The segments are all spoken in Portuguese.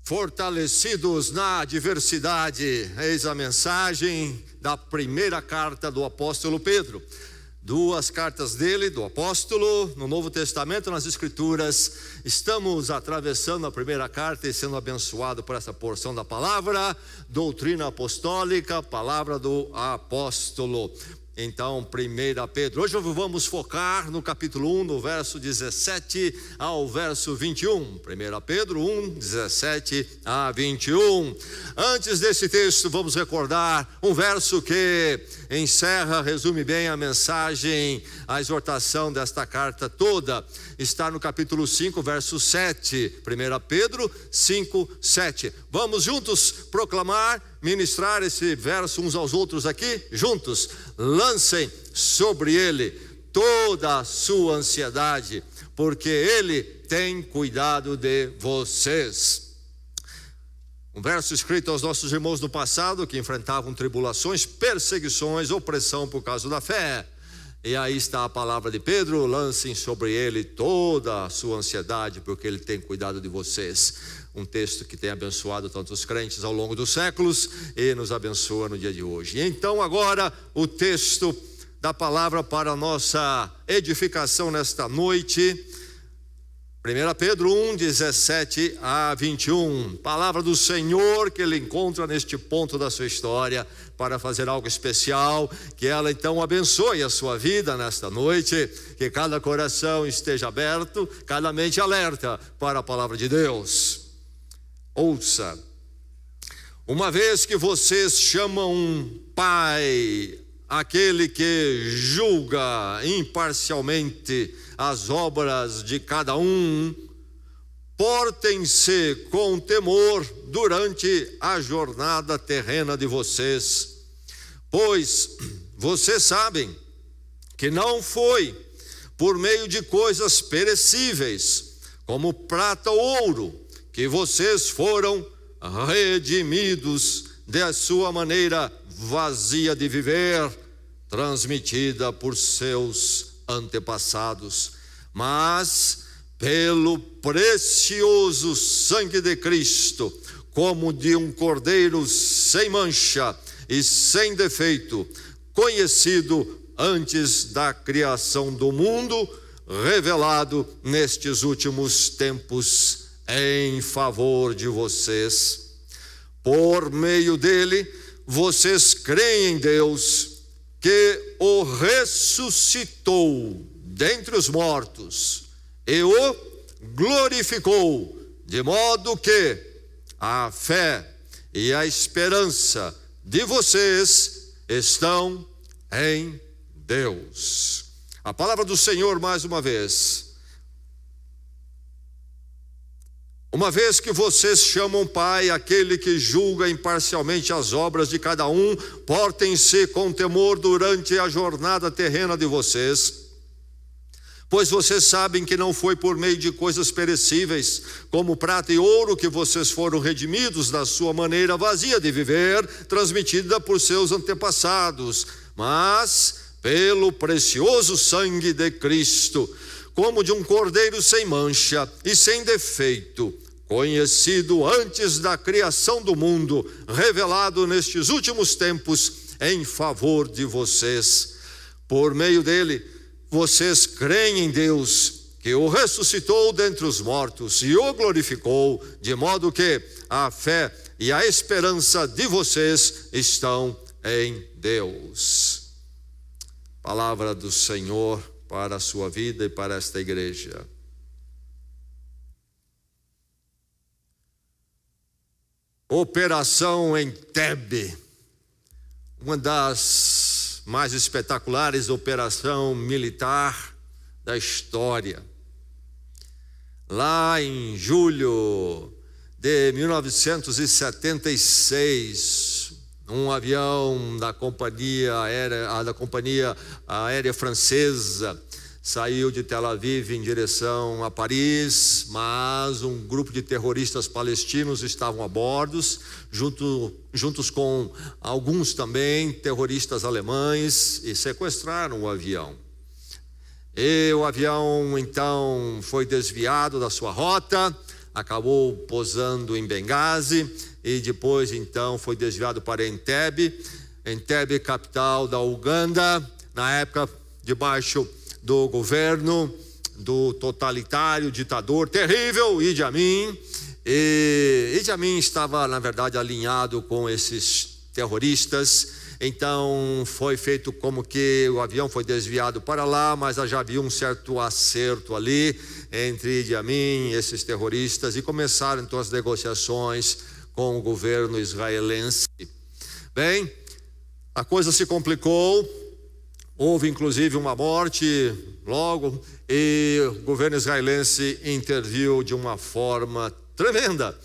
Fortalecidos na adversidade, eis a mensagem da primeira carta do apóstolo Pedro. Duas cartas dele, do apóstolo, no Novo Testamento, nas Escrituras. Estamos atravessando a primeira carta e sendo abençoado por essa porção da palavra, doutrina apostólica, palavra do apóstolo. Então, 1 Pedro, hoje vamos focar no capítulo 1, no verso 17 ao verso 21. 1 Pedro 1, 17 a 21. Antes desse texto, vamos recordar um verso que encerra, resume bem a mensagem, a exortação desta carta toda. Está no capítulo 5, verso 7. 1 Pedro 5, 7. Vamos juntos proclamar, ministrar esse verso uns aos outros aqui, juntos. Lancem sobre ele toda a sua ansiedade, porque ele tem cuidado de vocês. Um verso escrito aos nossos irmãos do passado, que enfrentavam tribulações, perseguições, opressão por causa da fé. E aí está a palavra de Pedro: lancem sobre ele toda a sua ansiedade, porque ele tem cuidado de vocês. Um texto que tem abençoado tantos crentes ao longo dos séculos e nos abençoa no dia de hoje. Então agora o texto da palavra para a nossa edificação nesta noite. 1 Pedro 1, 17 a 21. Palavra do Senhor que ele encontra neste ponto da sua história para fazer algo especial. Que ela então abençoe a sua vida nesta noite. Que cada coração esteja aberto, cada mente alerta para a palavra de Deus. Ouça: uma vez que vocês chamam Pai aquele que julga imparcialmente as obras de cada um, portem-se com temor durante a jornada terrena de vocês, pois vocês sabem que não foi por meio de coisas perecíveis, como prata ou ouro, que vocês foram redimidos da sua maneira vazia de viver, transmitida por seus antepassados, mas pelo precioso sangue de Cristo, como de um cordeiro sem mancha e sem defeito, conhecido antes da criação do mundo, revelado nestes últimos tempos em favor de vocês. Por meio dele, vocês creem em Deus, que o ressuscitou dentre os mortos e o glorificou, de modo que a fé e a esperança de vocês estão em Deus. A palavra do Senhor mais uma vez. Uma vez que vocês chamam Pai aquele que julga imparcialmente as obras de cada um, portem-se com temor durante a jornada terrena de vocês, pois vocês sabem que não foi por meio de coisas perecíveis, como prata e ouro, que vocês foram redimidos da sua maneira vazia de viver, transmitida por seus antepassados, mas pelo precioso sangue de Cristo, como de um cordeiro sem mancha e sem defeito, conhecido antes da criação do mundo, revelado nestes últimos tempos em favor de vocês. Por meio dele, vocês creem em Deus, que o ressuscitou dentre os mortos e o glorificou, de modo que a fé e a esperança de vocês estão em Deus. Palavra do Senhor para a sua vida e para esta igreja. Operação Entebbe, uma das mais espetaculares operações militar da história. Lá em julho de 1976, um avião da companhia aérea francesa saiu de Tel Aviv em direção a Paris, mas um grupo de terroristas palestinos estavam a bordo, juntos com alguns também terroristas alemães, e sequestraram o avião. E o avião então foi desviado da sua rota, acabou pousando em Benghazi e depois então foi desviado para Entebbe. Entebbe, capital da Uganda, na época debaixo do governo do totalitário, ditador terrível Idi Amin. E Idi Amin estava, na verdade, alinhado com esses terroristas. Então foi feito como que o avião foi desviado para lá, mas já havia um certo acerto ali entre Idi Amin e esses terroristas, e começaram então as negociações com o governo israelense. Bem, a coisa se complicou, houve inclusive uma morte logo, e o governo israelense interviu de uma forma tremenda.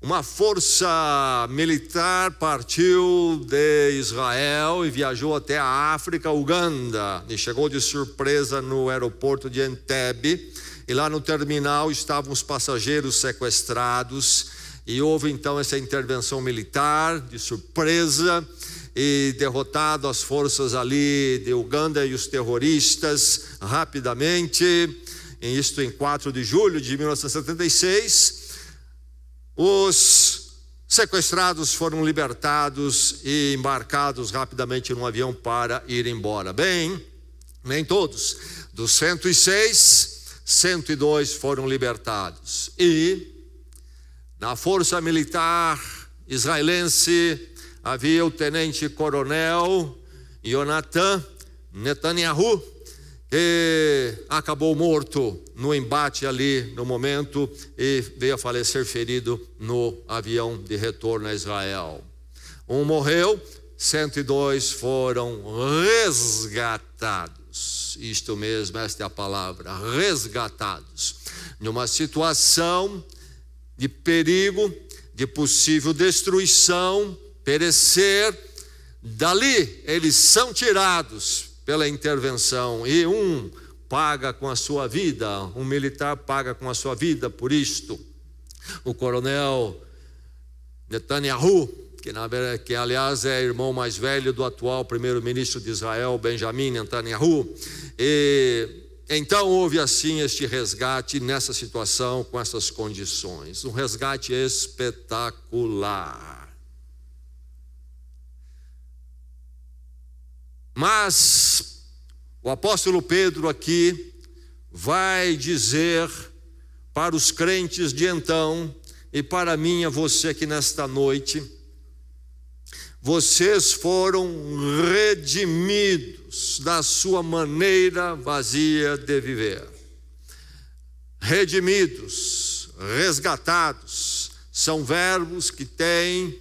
Uma força militar partiu de Israel e viajou até a África, Uganda, e chegou de surpresa no aeroporto de Entebbe, e lá no terminal estavam os passageiros sequestrados, e houve então essa intervenção militar de surpresa, e derrotado as forças ali de Uganda e os terroristas rapidamente, isto em 4 de julho de 1976, os sequestrados foram libertados e embarcados rapidamente num avião para ir embora. Bem, nem todos, dos 106, 102 foram libertados, e na força militar israelense havia o tenente-coronel Yonatan Netanyahu, que acabou morto no embate ali no momento e veio a falecer ferido no avião de retorno a Israel. Um morreu, 102 foram resgatados. Isto mesmo, esta é a palavra, resgatados. Numa situação de perigo, de possível destruição, perecer, dali eles são tirados pela intervenção, e um paga com a sua vida, um militar paga com a sua vida por isto. O coronel Netanyahu, que aliás é irmão mais velho do atual primeiro-ministro de Israel, Benjamin Netanyahu, e então houve assim este resgate nessa situação, com essas condições, um resgate espetacular. Mas o apóstolo Pedro aqui vai dizer para os crentes de então, e para mim e você aqui nesta noite: vocês foram redimidos da sua maneira vazia de viver. Redimidos, resgatados, são verbos que têm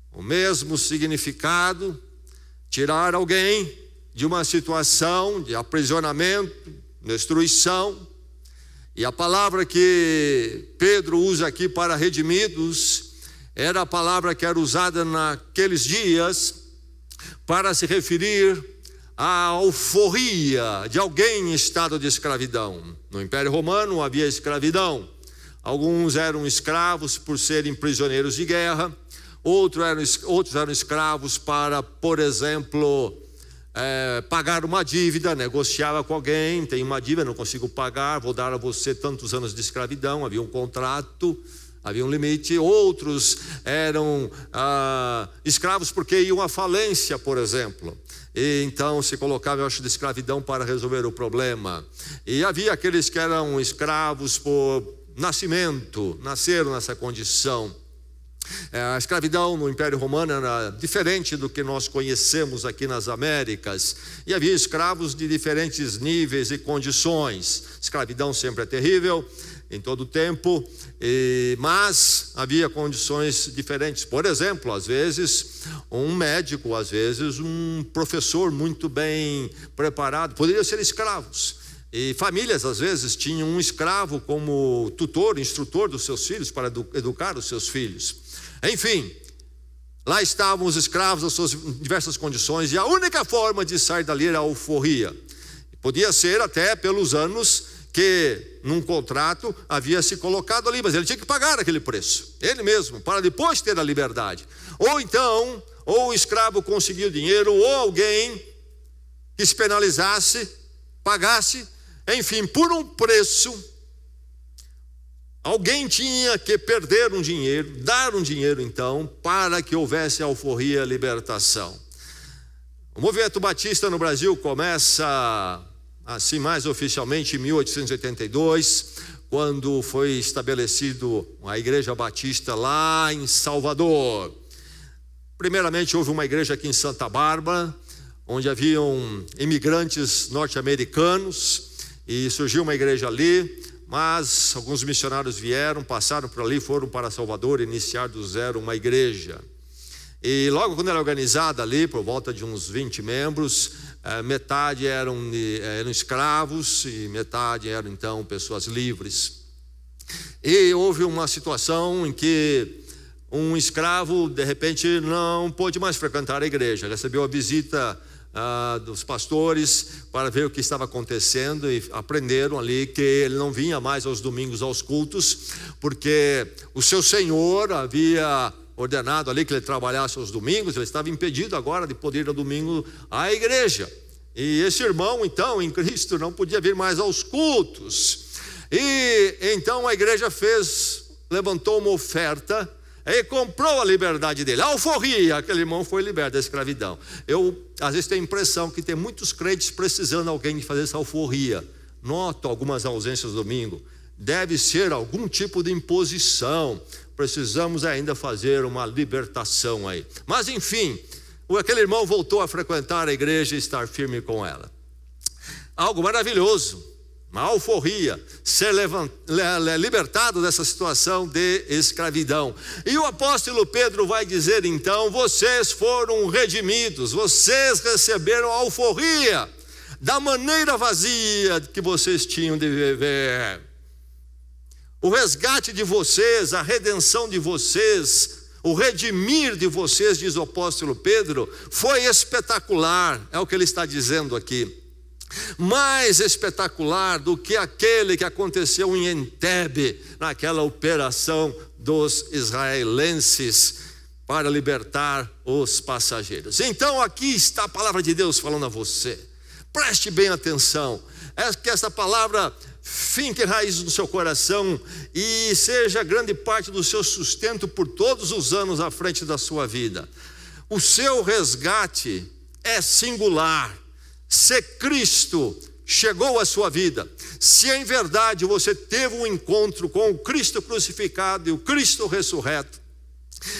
o mesmo significado. Tirar alguém de uma situação de aprisionamento, destruição. E a palavra que Pedro usa aqui para redimidos era a palavra que era usada naqueles dias para se referir à alforria de alguém em estado de escravidão. No Império Romano havia escravidão. Alguns eram escravos por serem prisioneiros de guerra. Outros eram escravos para, por exemplo, pagar uma dívida, negociava com alguém, tem uma dívida, não consigo pagar, vou dar a você tantos anos de escravidão, havia um contrato, havia um limite. Outros eram escravos porque iam à falência, por exemplo, e então se colocava, eu acho, de escravidão para resolver o problema. E havia aqueles que eram escravos por nascimento, nasceram nessa condição. A escravidão no Império Romano era diferente do que nós conhecemos aqui nas Américas, e havia escravos de diferentes níveis e condições. Escravidão sempre é terrível, em todo o tempo, mas havia condições diferentes. Por exemplo, às vezes um médico, às vezes um professor muito bem preparado, poderiam ser escravos. E famílias às vezes tinham um escravo como tutor, instrutor dos seus filhos, para educar os seus filhos. Enfim, lá estavam os escravos nas suas diversas condições, e a única forma de sair dali era a alforria. Podia ser até pelos anos que num contrato havia se colocado ali, mas ele tinha que pagar aquele preço, ele mesmo, para depois ter a liberdade. Ou então, ou o escravo conseguiu dinheiro, ou alguém que se penalizasse, pagasse, enfim, por um preço, Alguém tinha que perder um dinheiro, dar um dinheiro então, para que houvesse alforria, libertação. O movimento batista no Brasil começa assim mais oficialmente em 1882, quando foi estabelecido a Igreja Batista lá em Salvador. Primeiramente houve uma igreja aqui em Santa Bárbara, onde haviam imigrantes norte-americanos, e surgiu uma igreja ali, mas alguns missionários vieram, passaram por ali, foram para Salvador, iniciar do zero uma igreja. E logo quando era organizada ali, por volta de uns 20 membros, metade eram escravos e metade eram então pessoas livres. E houve uma situação em que um escravo de repente não pôde mais frequentar a igreja, recebeu a visita dos pastores para ver o que estava acontecendo, e aprenderam ali que ele não vinha mais aos domingos aos cultos, porque o seu senhor havia ordenado ali que ele trabalhasse aos domingos. Ele estava impedido agora de poder ir ao domingo à igreja, e esse irmão então em Cristo não podia vir mais aos cultos. E então a igreja levantou uma oferta e comprou a liberdade dele, alforria. Aquele irmão foi liberto da escravidão. Eu às vezes tenho a impressão que tem muitos crentes precisando de alguém de fazer essa alforria. Noto algumas ausências no domingo, deve ser algum tipo de imposição. Precisamos ainda fazer uma libertação aí. Mas enfim, aquele irmão voltou a frequentar a igreja e estar firme com ela. Algo maravilhoso, uma alforria, ser libertado dessa situação de escravidão. E o apóstolo Pedro vai dizer então: vocês foram redimidos, vocês receberam a alforria da maneira vazia que vocês tinham de viver. O resgate de vocês, a redenção de vocês, o redimir de vocês, diz o apóstolo Pedro, foi espetacular. É o que ele está dizendo aqui. Mais espetacular do que aquele que aconteceu em Entebbe, naquela operação dos israelenses para libertar os passageiros. Então aqui está a palavra de Deus falando a você. Preste bem atenção, que essa palavra finque raiz no seu coração e seja grande parte do seu sustento por todos os anos à frente da sua vida. O seu resgate é singular. Se Cristo chegou à sua vida, se em verdade você teve um encontro com o Cristo crucificado e o Cristo ressurreto,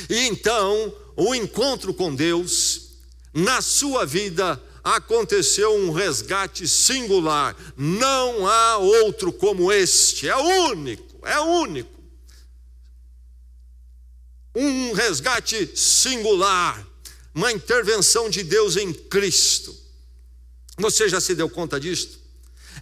e então o encontro com Deus, na sua vida aconteceu um resgate singular. Não há outro como este, é único. Um resgate singular, uma intervenção de Deus em Cristo. Você já se deu conta disto?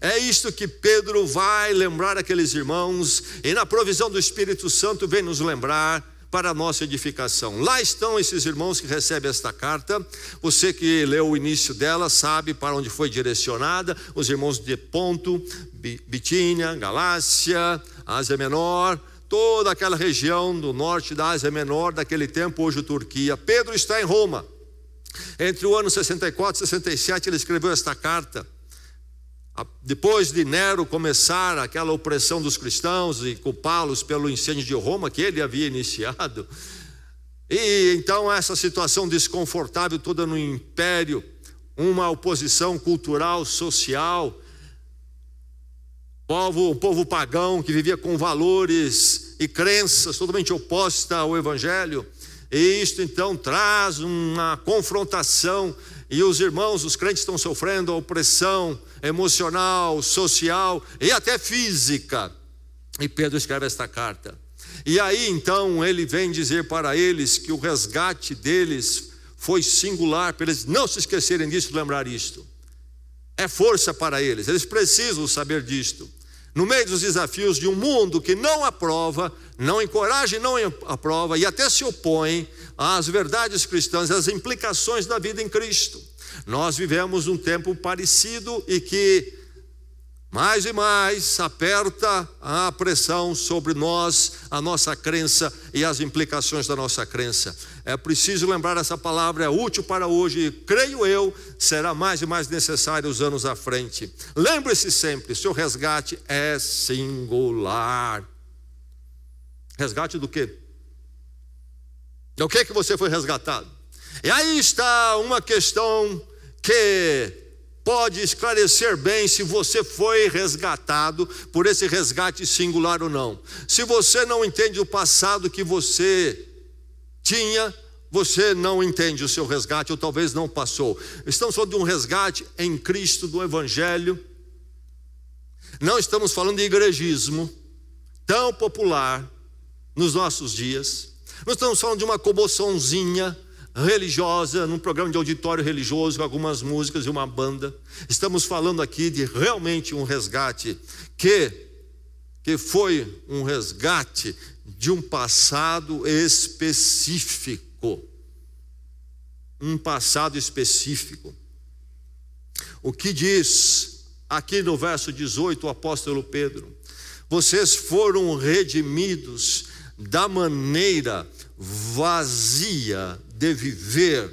É isto que Pedro vai lembrar aqueles irmãos, e na provisão do Espírito Santo vem nos lembrar para a nossa edificação. Lá estão esses irmãos que recebem esta carta. Você que leu o início dela sabe para onde foi direcionada. Os irmãos de Ponto, Bitínia, Galácia, Ásia Menor, toda aquela região do norte da Ásia Menor, daquele tempo, hoje Turquia. Pedro está em Roma. Entre o ano 64 e 67 ele escreveu esta carta. Depois de Nero começar aquela opressão dos cristãos e culpá-los pelo incêndio de Roma que ele havia iniciado, e então essa situação desconfortável toda no império, uma oposição cultural, social, um povo pagão que vivia com valores e crenças totalmente opostas ao evangelho, e isto então traz uma confrontação. E os irmãos, os crentes estão sofrendo a opressão emocional, social e até física. E Pedro escreve esta carta. E aí então ele vem dizer para eles que o resgate deles foi singular, para eles não se esquecerem disso, lembrar isto. É força para eles, eles precisam saber disto. No meio dos desafios de um mundo que não aprova, não encoraja e não aprova, e até se opõe às verdades cristãs, às implicações da vida em Cristo. Nós vivemos um tempo parecido e que mais e mais aperta a pressão sobre nós, a nossa crença e as implicações da nossa crença. É preciso lembrar, essa palavra é útil para hoje e, creio eu, será mais e mais necessário os anos à frente. Lembre-se sempre, seu resgate é singular. Resgate do quê? Do que você foi resgatado? E aí está uma questão que pode esclarecer bem se você foi resgatado por esse resgate singular ou não. Se você não entende o passado que você tinha, você não entende o seu resgate, ou talvez não passou. Estamos falando de um resgate em Cristo, do Evangelho. Não estamos falando de igrejismo tão popular nos nossos dias. Não estamos falando de uma comoçãozinha religiosa, num programa de auditório religioso com algumas músicas e uma banda. Estamos falando aqui de realmente um resgate que foi um resgate de um passado específico. Um passado específico. O que diz aqui no verso 18 o apóstolo Pedro? Vocês foram redimidos da maneira vazia de viver,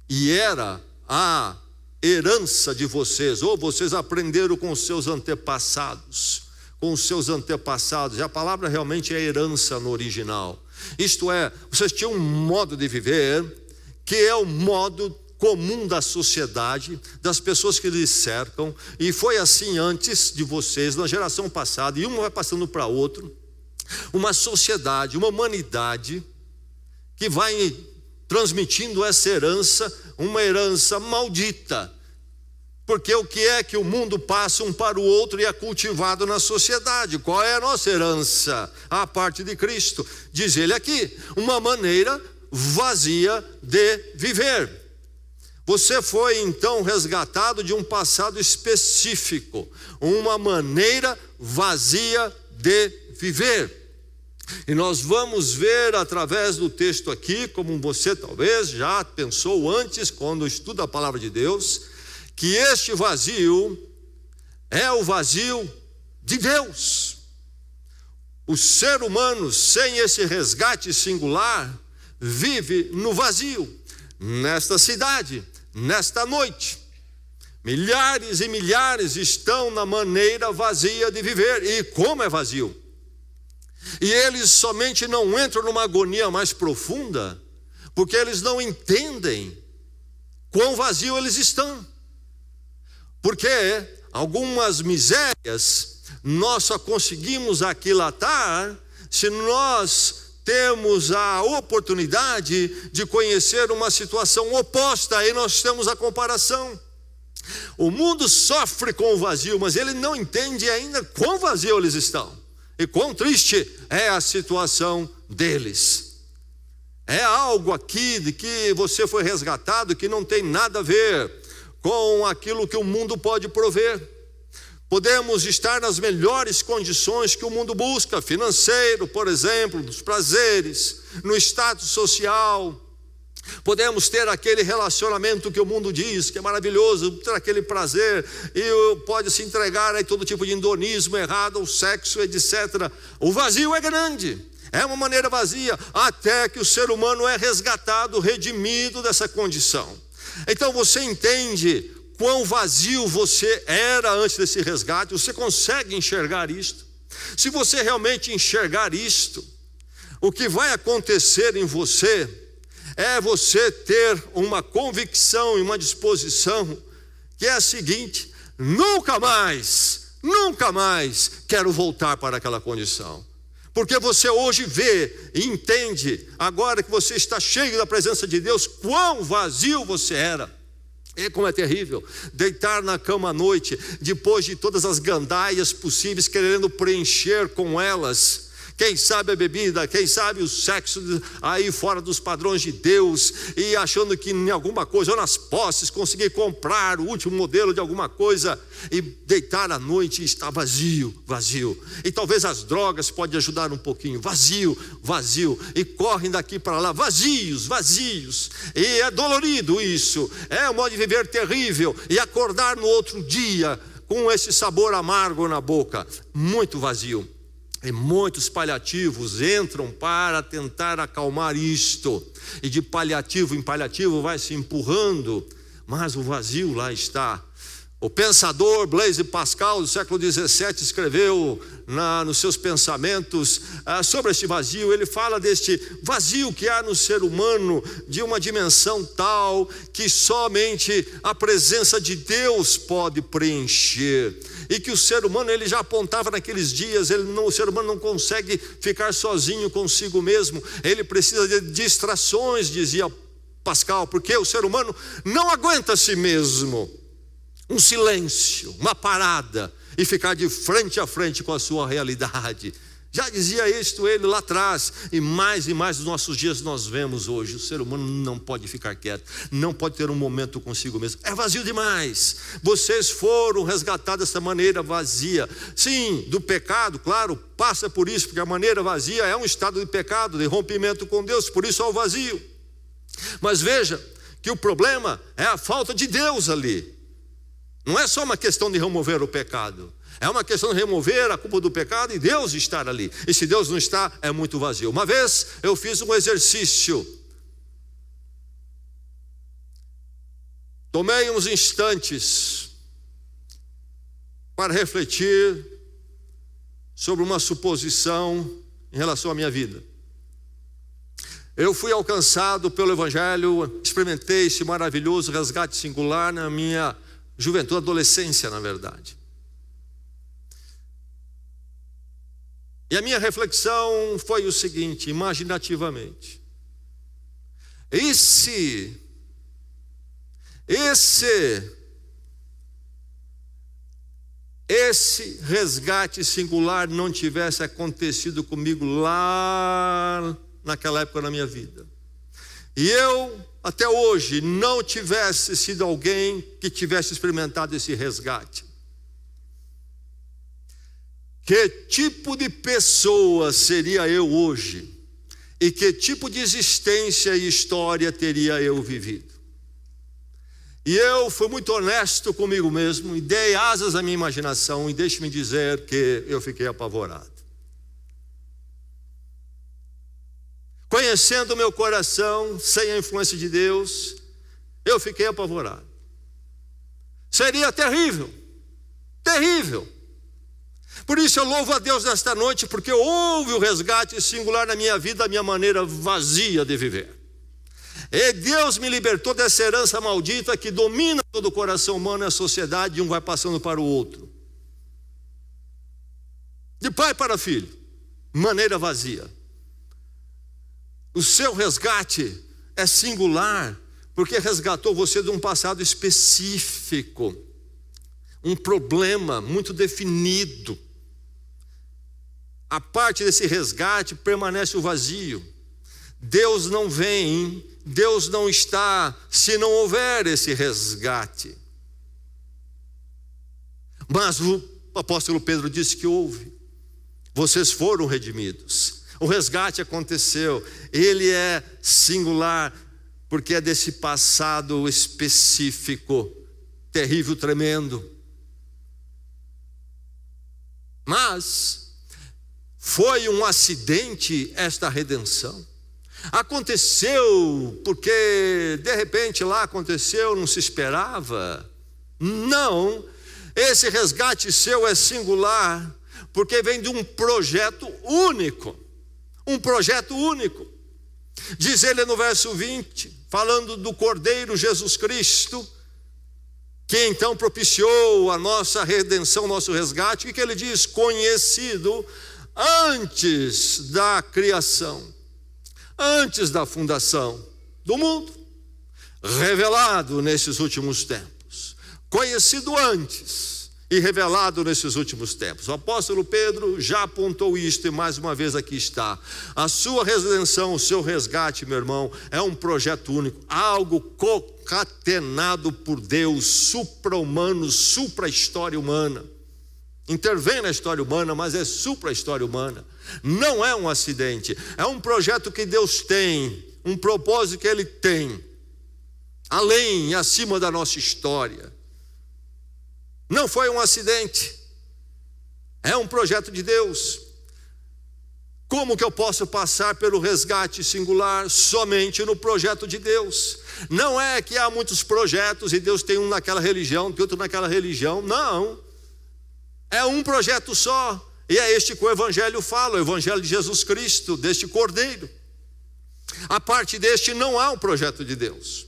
e era a herança de vocês, ou vocês aprenderam com os seus antepassados, e a palavra realmente é herança no original. Isto é, vocês tinham um modo de viver que é o modo comum da sociedade, das pessoas que lhes cercam, e foi assim antes de vocês, na geração passada, e uma vai passando para outro. Uma sociedade, uma humanidade que vai transmitindo essa herança, uma herança maldita. Porque o que é que o mundo passa um para o outro e é cultivado na sociedade? Qual é a nossa herança? A parte de Cristo. Diz ele aqui, uma maneira vazia de viver. Você foi então resgatado de um passado específico, uma maneira vazia de viver. E nós vamos ver através do texto aqui, como você talvez já pensou antes, quando estuda a palavra de Deus, que este vazio é o vazio de Deus. O ser humano, sem esse resgate singular, vive no vazio, nesta cidade, nesta noite. Milhares e milhares estão na maneira vazia de viver. E como é vazio? E eles somente não entram numa agonia mais profunda, porque eles não entendem quão vazio eles estão. Porque algumas misérias nós só conseguimos aquilatar se nós temos a oportunidade de conhecer uma situação oposta. Aí nós temos a comparação. O mundo sofre com o vazio, mas ele não entende ainda quão vazio eles estão e quão triste é a situação deles. É algo aqui de que você foi resgatado que não tem nada a ver com aquilo que o mundo pode prover. Podemos estar nas melhores condições que o mundo busca, financeiro, por exemplo, dos prazeres, no status social. Podemos ter aquele relacionamento que o mundo diz que é maravilhoso, ter aquele prazer, e pode se entregar a todo tipo de hedonismo errado, ao sexo, etc. O vazio é grande, é uma maneira vazia, até que o ser humano é resgatado, redimido dessa condição. Então você entende quão vazio você era antes desse resgate? Você consegue enxergar isto? Se você realmente enxergar isto, o que vai acontecer em você é você ter uma convicção e uma disposição que é a seguinte: nunca mais quero voltar para aquela condição. Porque você hoje vê e entende, agora que você está cheio da presença de Deus, quão vazio você era. E como é terrível deitar na cama à noite, depois de todas as gandaias possíveis, querendo preencher com elas. Quem sabe a bebida, quem sabe o sexo aí fora dos padrões de Deus, e achando que em alguma coisa, ou nas posses, conseguir comprar o último modelo de alguma coisa, e deitar à noite e estar vazio. E talvez as drogas podem ajudar um pouquinho, vazio, e correm daqui para lá, vazios, e é dolorido isso, é um modo de viver terrível, e acordar no outro dia com esse sabor amargo na boca, muito vazio. E muitos paliativos entram para tentar acalmar isto, e de paliativo em paliativo vai se empurrando, mas o vazio lá está. O pensador Blaise Pascal, do século XVII, escreveu nos seus pensamentos sobre este vazio. Ele fala deste vazio que há no ser humano, de uma dimensão tal que somente a presença de Deus pode preencher. E que o ser humano, ele já apontava naqueles dias, o ser humano não consegue ficar sozinho consigo mesmo. Ele precisa de distrações, dizia Pascal, porque o ser humano não aguenta a si mesmo. Um silêncio, uma parada e ficar de frente a frente com a sua realidade. Já dizia isto ele lá atrás, e mais nos nossos dias nós vemos hoje. O ser humano não pode ficar quieto, não pode ter um momento consigo mesmo. É vazio demais. Vocês foram resgatados dessa maneira vazia. Sim, do pecado, claro, passa por isso, porque a maneira vazia é um estado de pecado, de rompimento com Deus, por isso há o vazio. Mas veja que o problema é a falta de Deus ali. Não é só uma questão de remover o pecado, é uma questão de remover a culpa do pecado e Deus estar ali. E se Deus não está, é muito vazio. Uma vez eu fiz um exercício, tomei uns instantes para refletir sobre uma suposição em relação à minha vida. Eu fui alcançado pelo Evangelho, experimentei esse maravilhoso resgate singular na minha juventude, adolescência, na verdade. E a minha reflexão foi o seguinte, imaginativamente: e se esse resgate singular não tivesse acontecido comigo lá naquela época na minha vida, e eu até hoje não tivesse sido alguém que tivesse experimentado esse resgate? Que tipo de pessoa seria eu hoje? E que tipo de existência e história teria eu vivido? E eu fui muito honesto comigo mesmo e dei asas à minha imaginação, e deixe-me dizer que eu fiquei apavorado. Conhecendo o meu coração, sem a influência de Deus, eu fiquei apavorado. Seria terrível, terrível. Por isso eu louvo a Deus nesta noite, porque houve o resgate singular na minha vida, a minha maneira vazia de viver. E Deus me libertou dessa herança maldita que domina todo o coração humano e a sociedade, e um vai passando para o outro. De pai para filho, maneira vazia. O seu resgate é singular, porque resgatou você de um passado específico, um problema muito definido. A parte desse resgate permanece o vazio. Deus não vem, Deus não está, se não houver esse resgate. Mas o apóstolo Pedro disse que houve. Vocês foram redimidos. O resgate aconteceu. Ele é singular, porque é desse passado específico, terrível, tremendo. Mas foi um acidente esta redenção. Aconteceu porque de repente lá aconteceu, não se esperava. Não, esse resgate seu é singular, porque vem de um projeto único. Um projeto único. Diz ele no verso 20, falando do Cordeiro Jesus Cristo, que então propiciou a nossa redenção, nosso resgate. O que ele diz? Conhecido antes da criação, antes da fundação do mundo, revelado nesses últimos tempos. Conhecido antes e revelado nesses últimos tempos. O apóstolo Pedro já apontou isto, e mais uma vez aqui está. A sua redenção, o seu resgate, meu irmão, é um projeto único, algo concatenado por Deus, supra-humano, supra-história humana. Intervém na história humana, mas é supra-história humana. Não é um acidente, é um projeto que Deus tem, um propósito que Ele tem, além e acima da nossa história. Não foi um acidente, é um projeto de Deus. Como que eu posso passar pelo resgate singular? Somente no projeto de Deus. Não é que há muitos projetos e Deus tem um naquela religião, tem outro naquela religião. Não. É um projeto só. E é este que o Evangelho fala, o Evangelho de Jesus Cristo, deste Cordeiro. A parte deste não há um projeto de Deus.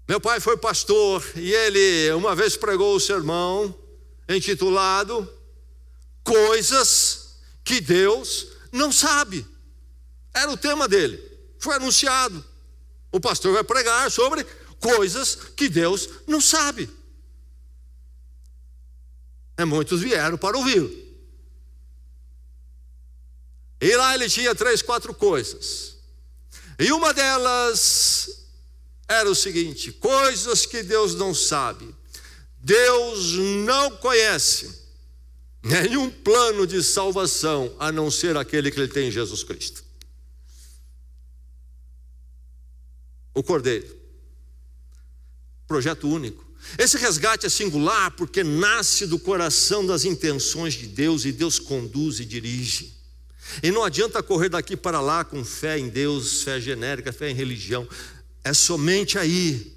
Meu pai foi pastor e ele uma vez pregou o sermão intitulado Coisas que Deus não sabe. Era o tema dele, foi anunciado. O pastor vai pregar sobre coisas que Deus não sabe. Muitos vieram para ouvir. E lá ele tinha 3, 4 coisas. E uma delas era o seguinte: coisas que Deus não sabe. Deus não conhece nenhum plano de salvação a não ser aquele que ele tem em Jesus Cristo. O Cordeiro. Projeto único. Esse resgate é singular porque nasce do coração das intenções de Deus e Deus conduz e dirige. E não adianta correr daqui para lá com fé em Deus, fé genérica, fé em religião. É somente aí,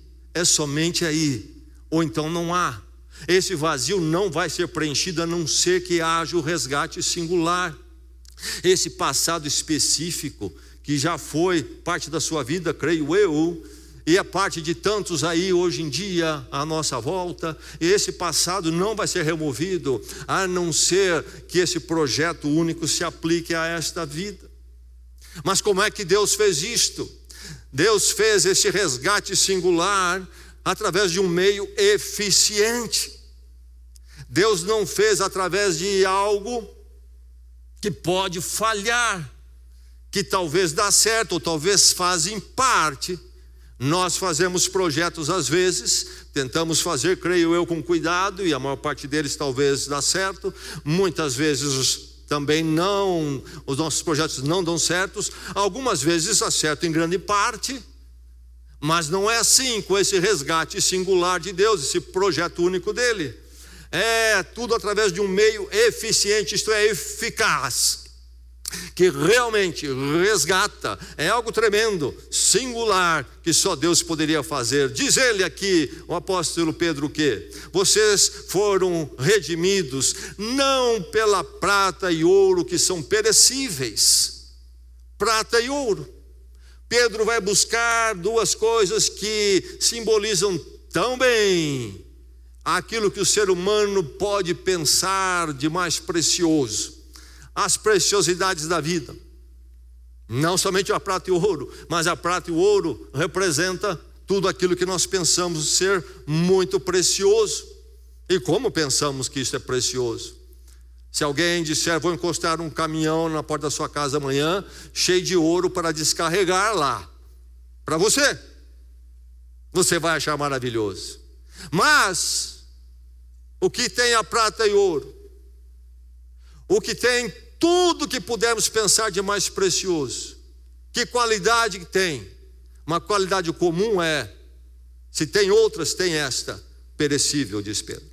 ou então não há. Esse vazio não vai ser preenchido a não ser que haja o resgate singular. Esse passado específico que já foi parte da sua vida, creio eu, e é parte de tantos aí hoje em dia à nossa volta, e esse passado não vai ser removido, a não ser que esse projeto único se aplique a esta vida. Mas como é que Deus fez isto? Deus fez esse resgate singular através de um meio eficiente. Deus não fez através de algo que pode falhar, que talvez dá certo, ou talvez faz em parte. Nós fazemos projetos às vezes, tentamos fazer, creio eu, com cuidado, e a maior parte deles talvez dá certo. Muitas vezes também não, os nossos projetos não dão certos. Algumas vezes acertam em grande parte, mas não é assim com esse resgate singular de Deus, esse projeto único dele. É tudo através de um meio eficiente, isto é, eficaz, que realmente resgata. É algo tremendo, singular, que só Deus poderia fazer. Diz ele aqui, o apóstolo Pedro, o quê? Vocês foram redimidos não pela prata e ouro que são perecíveis. Prata e ouro. Pedro vai buscar duas coisas que simbolizam tão bem aquilo que o ser humano pode pensar de mais precioso. As preciosidades da vida. Não somente a prata e o ouro, mas a prata e o ouro representa tudo aquilo que nós pensamos ser muito precioso. E como pensamos que isso é precioso? Se alguém disser, vou encostar um caminhão na porta da sua casa amanhã, cheio de ouro para descarregar lá, para você vai achar maravilhoso. Mas o que tem a prata e ouro, o que tem tudo que pudermos pensar de mais precioso, que qualidade que tem? Uma qualidade comum é, se tem outras, tem esta: perecível, diz Pedro.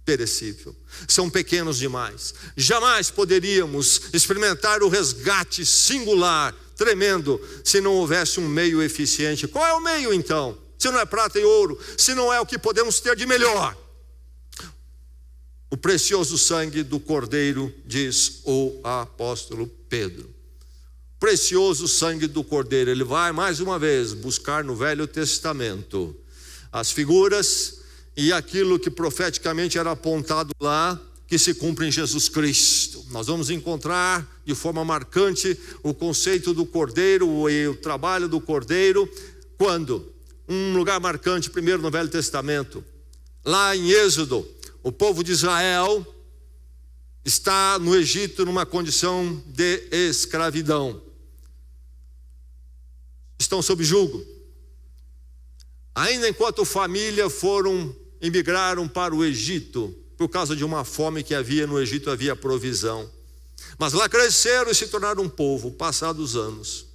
Perecível. São pequenos demais. Jamais poderíamos experimentar o resgate singular, tremendo, se não houvesse um meio eficiente. Qual é o meio então? Se não é prata e ouro, se não é o que podemos ter de melhor? O precioso sangue do Cordeiro, diz o apóstolo Pedro. Precioso sangue do Cordeiro. Ele vai mais uma vez buscar no Velho Testamento as figuras e aquilo que profeticamente era apontado lá, que se cumpre em Jesus Cristo. Nós vamos encontrar de forma marcante o conceito do Cordeiro e o trabalho do Cordeiro, quando? Um lugar marcante primeiro no Velho Testamento, lá em Êxodo. O povo de Israel está no Egito numa condição de escravidão. Estão sob jugo. Ainda enquanto família emigraram para o Egito, por causa de uma fome que havia no Egito, havia provisão. Mas lá cresceram e se tornaram um povo, passados anos.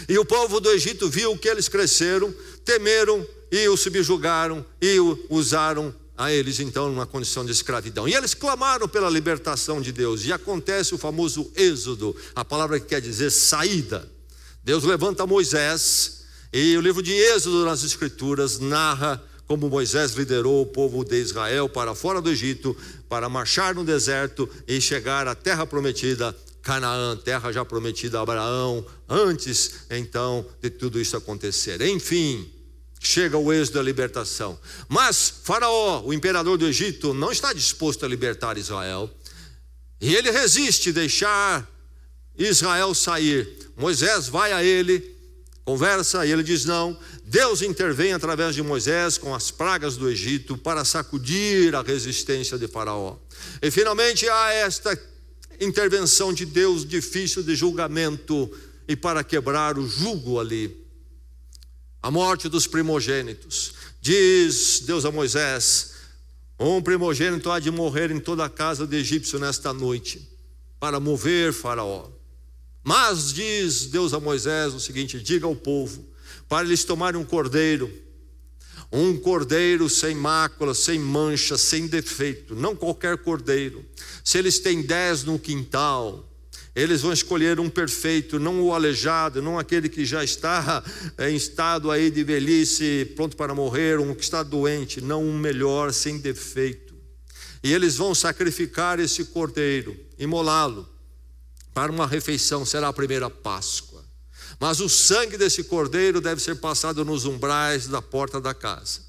E o povo do Egito viu que eles cresceram, temeram e o subjugaram e o usaram a eles então numa condição de escravidão. E eles clamaram pela libertação de Deus, e acontece o famoso êxodo, a palavra que quer dizer saída. Deus levanta Moisés, e o livro de Êxodo nas Escrituras narra como Moisés liderou o povo de Israel para fora do Egito, para marchar no deserto e chegar à terra prometida, Canaã, terra já prometida a Abraão, antes então de tudo isso acontecer. Enfim, chega o êxodo da libertação. Mas Faraó, o imperador do Egito, não está disposto a libertar Israel, e ele resiste deixar Israel sair. Moisés vai a ele, conversa, e ele diz não. Deus intervém através de Moisés com as pragas do Egito para sacudir a resistência de Faraó. E finalmente há esta intervenção de Deus difícil de julgamento e para quebrar o jugo ali. A morte dos primogênitos. Diz Deus a Moisés: um primogênito há de morrer em toda a casa do egípcio nesta noite, para mover Faraó. Mas diz Deus a Moisés o seguinte: diga ao povo, para eles tomarem um cordeiro sem mácula, sem mancha, sem defeito, não qualquer cordeiro. Se eles têm 10 no quintal, eles vão escolher um perfeito, não o aleijado, não aquele que já está em estado aí de velhice, pronto para morrer, um que está doente, não um melhor, sem defeito. E eles vão sacrificar esse cordeiro, imolá-lo para uma refeição, será a primeira Páscoa. Mas o sangue desse cordeiro deve ser passado nos umbrais da porta da casa.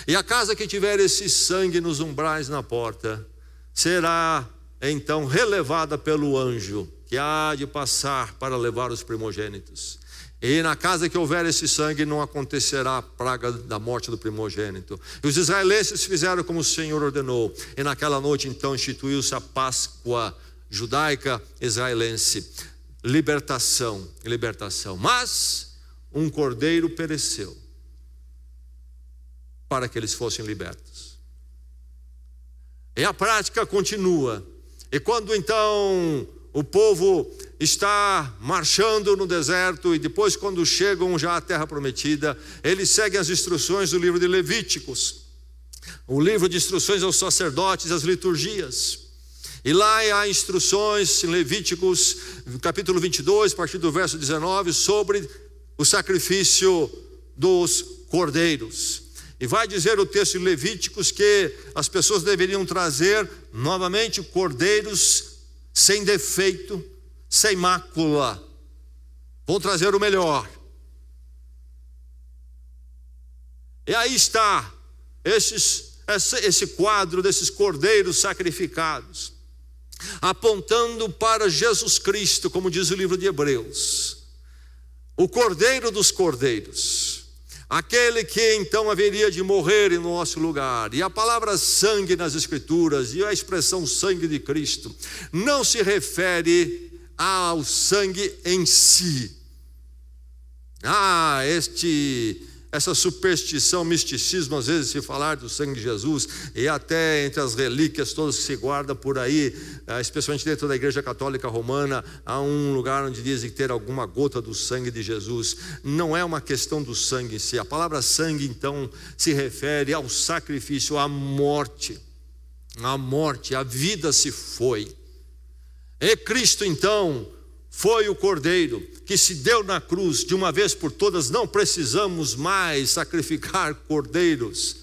E a casa que tiver esse sangue nos umbrais na porta, será então relevada pelo anjo, que há de passar para levar os primogênitos. E na casa que houver esse sangue não acontecerá a praga da morte do primogênito. E os israelenses fizeram como o Senhor ordenou. E naquela noite então instituiu-se a Páscoa judaica israelense. Libertação. Mas um cordeiro pereceu para que eles fossem libertos. E a prática continua. E quando então o povo está marchando no deserto, e depois quando chegam já à terra prometida, eles seguem as instruções do livro de Levíticos, o livro de instruções aos sacerdotes, as liturgias. E lá há instruções em Levíticos, capítulo 22, a partir do verso 19, sobre o sacrifício dos cordeiros. E vai dizer o texto de Levíticos que as pessoas deveriam trazer novamente cordeiros sem defeito, sem mácula. Vão trazer o melhor. E aí está esse quadro desses cordeiros sacrificados, apontando para Jesus Cristo, como diz o livro de Hebreus, o cordeiro dos cordeiros, aquele que então haveria de morrer em nosso lugar. E a palavra sangue nas Escrituras e a expressão sangue de Cristo não se refere ao sangue em si. Essa superstição, misticismo, às vezes se falar do sangue de Jesus, e até entre as relíquias todas que se guarda por aí, especialmente dentro da Igreja Católica Romana, há um lugar onde dizem ter alguma gota do sangue de Jesus. Não é uma questão do sangue em si. A palavra sangue então se refere ao sacrifício, à morte. A vida se foi. E Cristo então foi o cordeiro que se deu na cruz de uma vez por todas. Não precisamos mais sacrificar cordeiros,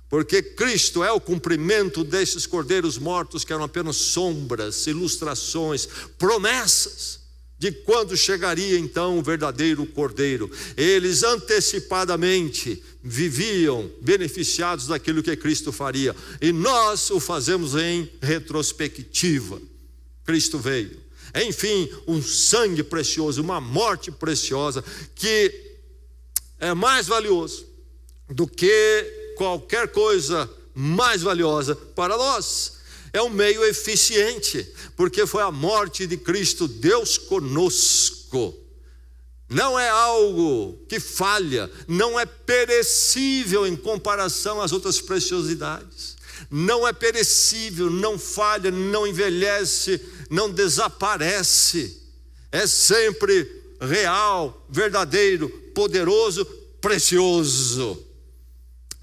porque Cristo é o cumprimento desses cordeiros mortos, que eram apenas sombras, ilustrações, promessas de quando chegaria então o verdadeiro cordeiro. Eles antecipadamente viviam beneficiados daquilo que Cristo faria, e nós o fazemos em retrospectiva. Cristo veio, enfim, um sangue precioso, uma morte preciosa, que é mais valioso do que qualquer coisa mais valiosa para nós. É um meio eficiente, porque foi a morte de Cristo, Deus conosco. Não é algo que falha, não é perecível em comparação às outras preciosidades. Não é perecível, não falha, não envelhece, não desaparece. É sempre real, verdadeiro, poderoso, precioso.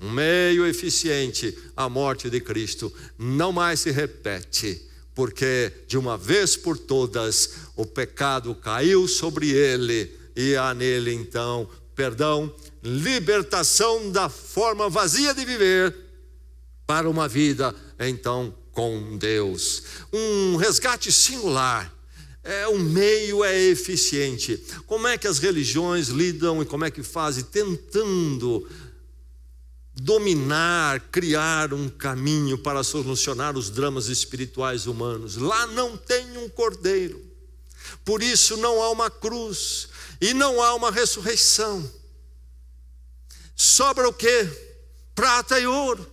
um meio eficiente, a morte de Cristo, não mais se repete, porque de uma vez por todas o pecado caiu sobre ele e há nele então perdão, libertação da forma vazia de viver para uma vida então com Deus. Um resgate singular. O meio é eficiente. Como é que as religiões lidam e como é que fazem? Tentando dominar, criar um caminho para solucionar os dramas espirituais humanos. Lá não tem um cordeiro, por isso não há uma cruz e não há uma ressurreição. Sobra o quê? Prata e ouro.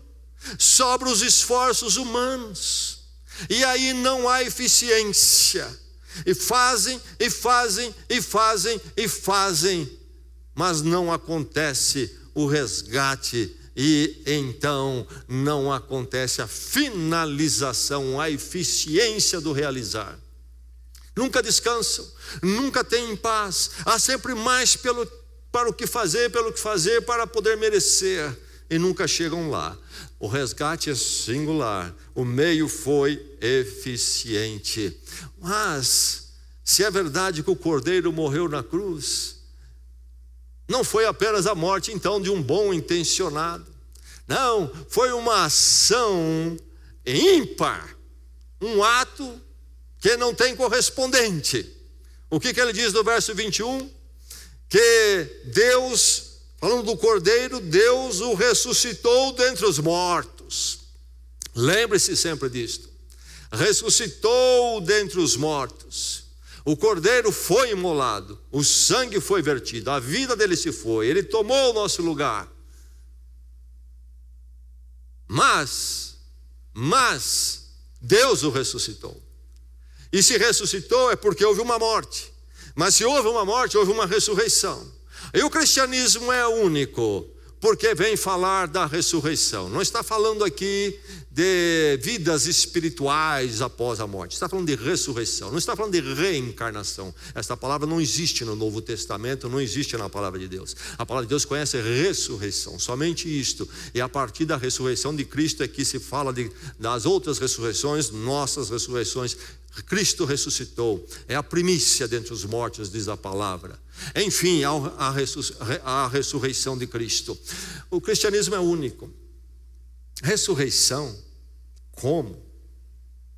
Sobra os esforços humanos, e aí não há eficiência. E fazem, mas não acontece o resgate, e então não acontece a finalização, a eficiência do realizar. Nunca descansam, nunca têm paz, há sempre mais para o que fazer, para poder merecer, e nunca chegam lá. O resgate é singular, o meio foi eficiente. Mas, se é verdade que o Cordeiro morreu na cruz, não foi apenas a morte então de um bom intencionado. Não, foi uma ação ímpar, um ato que não tem correspondente. O que ele diz no verso 21? Que Deus, falando do Cordeiro, Deus o ressuscitou dentre os mortos. Lembre-se sempre disto. Ressuscitou dentre os mortos. O Cordeiro foi imolado, o sangue foi vertido, a vida dele se foi, ele tomou o nosso lugar. Mas Deus o ressuscitou. E se ressuscitou é porque houve uma morte. Mas se houve uma morte, houve uma ressurreição. E o cristianismo é único, porque vem falar da ressurreição. Não está falando aqui de vidas espirituais após a morte. Está falando de ressurreição. Não está falando de reencarnação. Esta palavra não existe no Novo Testamento, não existe na palavra de Deus. A palavra de Deus conhece ressurreição, somente isto. E a partir da ressurreição de Cristo é que se fala das outras ressurreições, nossas ressurreições. Cristo ressuscitou, é a primícia dentre os mortos, diz a palavra. Enfim, a ressurreição de Cristo. O cristianismo é único. Ressurreição, como?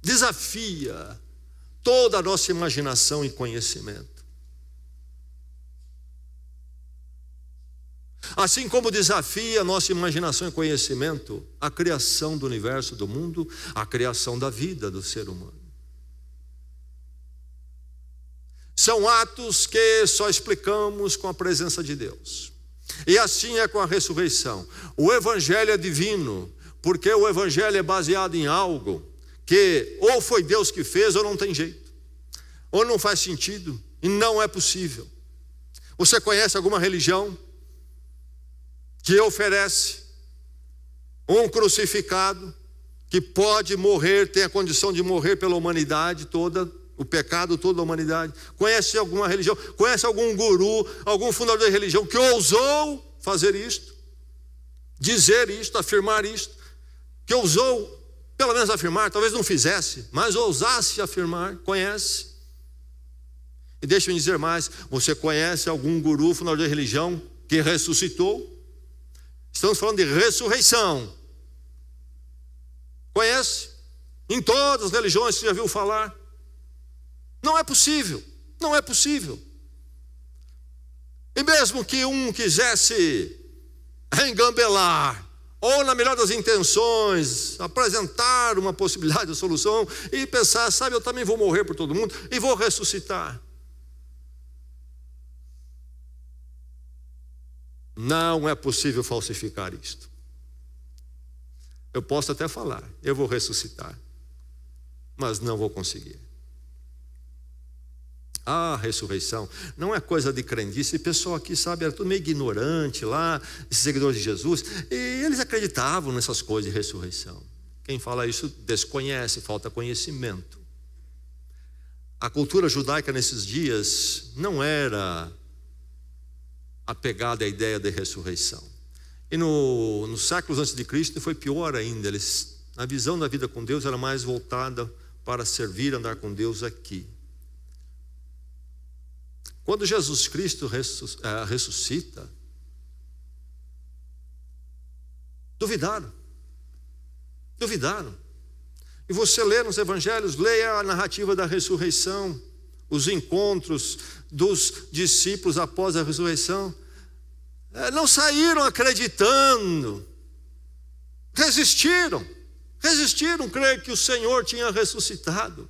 Desafia toda a nossa imaginação e conhecimento. Assim como desafia a nossa imaginação e conhecimento a criação do universo, do mundo, a criação da vida do ser humano. São atos que só explicamos com a presença de Deus. E assim é com a ressurreição. O evangelho é divino, porque o evangelho é baseado em algo que ou foi Deus que fez ou não tem jeito, ou não faz sentido e não é possível. Você conhece alguma religião que oferece um crucificado que pode morrer, tem a condição de morrer pela humanidade toda, o pecado toda a humanidade? Conhece alguma religião? Conhece algum guru, algum fundador de religião que ousou fazer isto? Dizer isto, afirmar isto? Que ousou, pelo menos afirmar, talvez não fizesse, mas ousasse afirmar? Conhece? E deixa-me dizer mais, você conhece algum guru, fundador de religião que ressuscitou? Estamos falando de ressurreição. Conhece? Em todas as religiões você já viu falar? Não é possível, não é possível. E mesmo que um quisesse engambelar, ou na melhor das intenções, apresentar uma possibilidade de solução e pensar, sabe, eu também vou morrer por todo mundo e vou ressuscitar. Não é possível falsificar isto. Eu posso até falar, eu vou ressuscitar, mas não vou conseguir. A ressurreição não é coisa de crendice. O pessoal aqui, sabe, era tudo meio ignorante lá, esses seguidores de Jesus, e eles acreditavam nessas coisas de ressurreição. Quem fala isso desconhece, falta conhecimento. A cultura judaica nesses dias não era apegada à ideia de ressurreição. E nos séculos antes de Cristo foi pior ainda. A visão da vida com Deus era mais voltada para servir, andar com Deus aqui. Quando Jesus Cristo ressuscita, duvidaram. E você lê nos evangelhos, leia a narrativa da ressurreição, os encontros dos discípulos após a ressurreição. Não saíram acreditando, resistiram, creio que o Senhor tinha ressuscitado.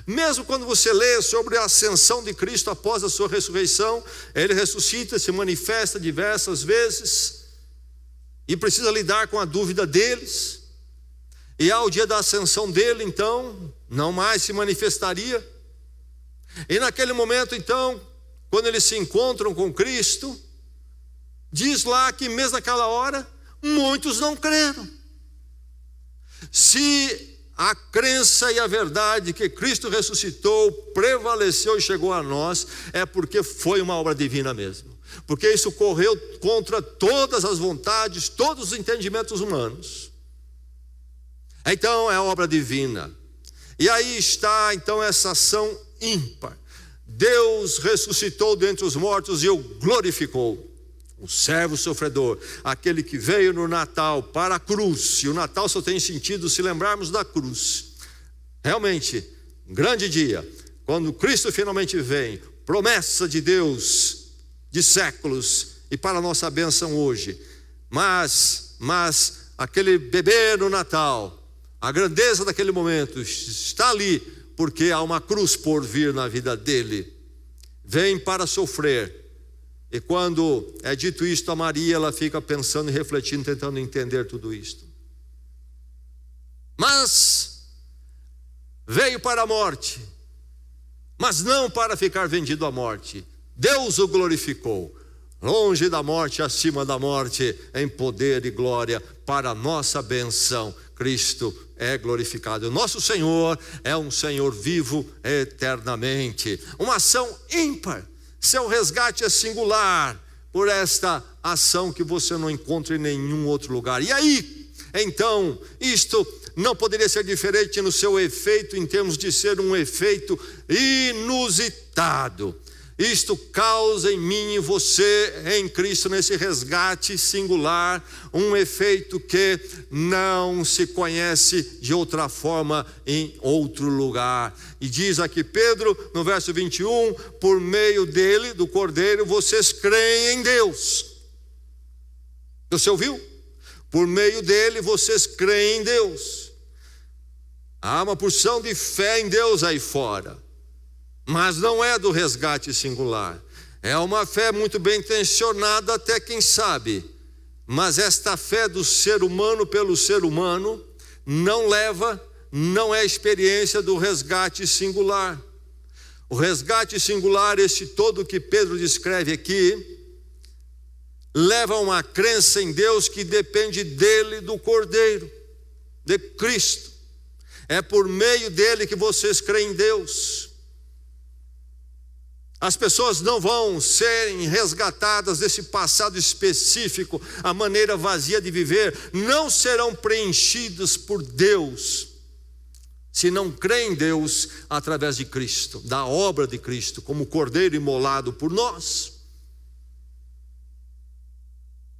Mesmo quando você lê sobre a ascensão de Cristo após a sua ressurreição, ele ressuscita, se manifesta diversas vezes e precisa lidar com a dúvida deles. E ao dia da ascensão dele, então, não mais se manifestaria. E naquele momento, então, quando eles se encontram com Cristo, diz lá que mesmo naquela hora, muitos não creram. Se a crença e a verdade que Cristo ressuscitou prevaleceu e chegou a nós, é porque foi uma obra divina mesmo. Porque isso correu contra todas as vontades, todos os entendimentos humanos. Então é obra divina. E aí está então essa ação ímpar. Deus ressuscitou dentre os mortos e o glorificou. O servo sofredor, aquele que veio no Natal para a cruz. E o Natal só tem sentido se lembrarmos da cruz. Realmente, um grande dia, quando Cristo finalmente vem, promessa de Deus de séculos e para a nossa bênção hoje. Mas aquele bebê no Natal, a grandeza daquele momento está ali, porque há uma cruz por vir na vida dele. Vem para sofrer. E quando é dito isto a Maria, ela fica pensando e refletindo, tentando entender tudo isto. Mas veio para a morte, mas não para ficar vendido à morte. Deus o glorificou, longe da morte, acima da morte, em poder e glória, para a nossa benção. Cristo é glorificado. O nosso Senhor é um Senhor vivo eternamente. Uma ação ímpar. Seu resgate é singular por esta ação que você não encontra em nenhum outro lugar. E aí, então, isto não poderia ser diferente no seu efeito, em termos de ser um efeito inusitado. Isto causa em mim e você, em Cristo, nesse resgate singular, um efeito que não se conhece de outra forma em outro lugar. E diz aqui Pedro, no verso 21, por meio dele, do Cordeiro, vocês creem em Deus. Você ouviu? Por meio dele, vocês creem em Deus. Há uma porção de fé em Deus aí fora. Mas não é do resgate singular. É uma fé muito bem intencionada, até quem sabe. Mas esta fé do ser humano pelo ser humano não é a experiência do resgate singular. O resgate singular, esse todo que Pedro descreve aqui, leva a uma crença em Deus que depende dele, do Cordeiro, de Cristo. É por meio dele que vocês creem em Deus. As pessoas não vão serem resgatadas desse passado específico, a maneira vazia de viver, não serão preenchidas por Deus, se não creem em Deus através de Cristo, da obra de Cristo, como Cordeiro imolado por nós.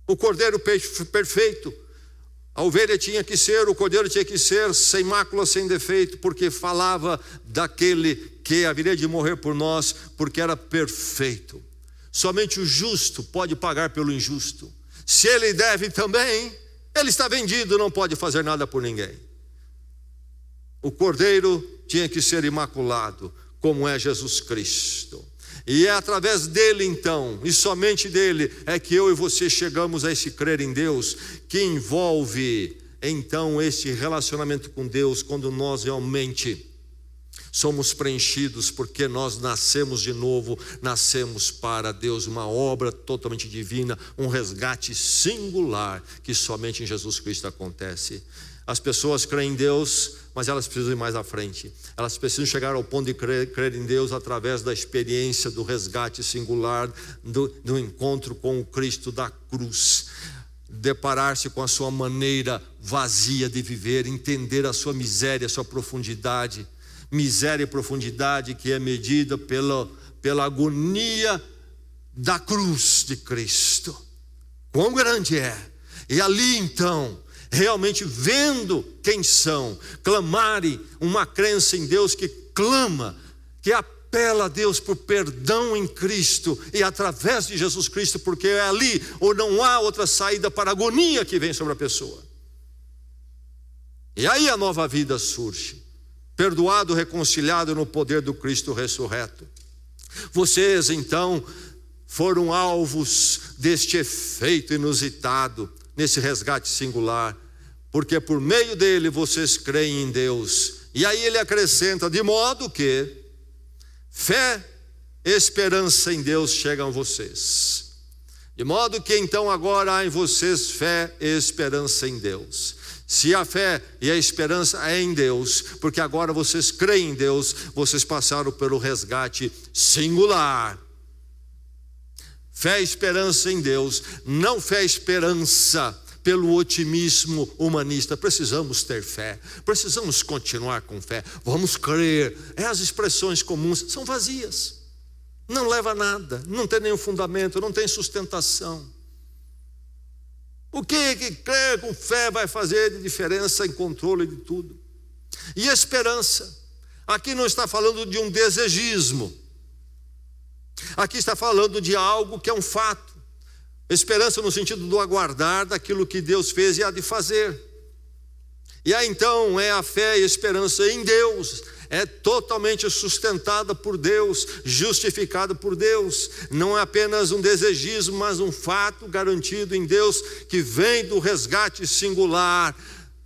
O Cordeiro perfeito, a ovelha tinha que ser, o Cordeiro tinha que ser sem mácula, sem defeito, porque falava daquele que haveria de morrer por nós, porque era perfeito. Somente o justo pode pagar pelo injusto. Se ele deve também, ele está vendido, não pode fazer nada por ninguém. O Cordeiro tinha que ser imaculado, como é Jesus Cristo. E é através dele então, e somente dele, é que eu e você chegamos a esse crer em Deus, que envolve então esse relacionamento com Deus, quando nós realmente somos preenchidos, porque nós nascemos de novo, nascemos para Deus, uma obra totalmente divina, um resgate singular, que somente em Jesus Cristo acontece. As pessoas creem em Deus, mas elas precisam ir mais à frente. Elas precisam chegar ao ponto de crer em Deus através da experiência do resgate singular, do encontro com o Cristo da cruz. deparar-se com a sua maneira vazia de viver, entender a sua miséria, a sua profundidade. Miséria e profundidade que é medida pela agonia da cruz de Cristo. Quão grande é! E ali então, realmente vendo quem são, clamarem uma crença em Deus que clama, que apela a Deus por perdão em Cristo e através de Jesus Cristo, porque é ali ou não há outra saída para a agonia que vem sobre a pessoa. E aí a nova vida surge, perdoado, reconciliado no poder do Cristo ressurreto. Vocês então foram alvos deste efeito inusitado, nesse resgate singular, porque por meio dele vocês creem em Deus. E aí ele acrescenta, de modo que fé e esperança em Deus chegam a vocês. De modo que então agora há em vocês fé e esperança em Deus. Se a fé e a esperança é em Deus, porque agora vocês creem em Deus, vocês passaram pelo resgate singular. Fé e esperança em Deus, não fé e esperança pelo otimismo humanista. Precisamos ter fé, precisamos continuar com fé, vamos crer. As expressões comuns são vazias, não leva a nada, não tem nenhum fundamento, não tem sustentação. O que crer com fé vai fazer de diferença em controle de tudo? E a esperança, aqui não está falando de um desegismo, aqui está falando de algo que é um fato. Esperança no sentido do aguardar daquilo que Deus fez e há de fazer. E aí então é a fé e a esperança em Deus, é totalmente sustentada por Deus, justificada por Deus. Não é apenas um desegismo, mas um fato garantido em Deus, que vem do resgate singular,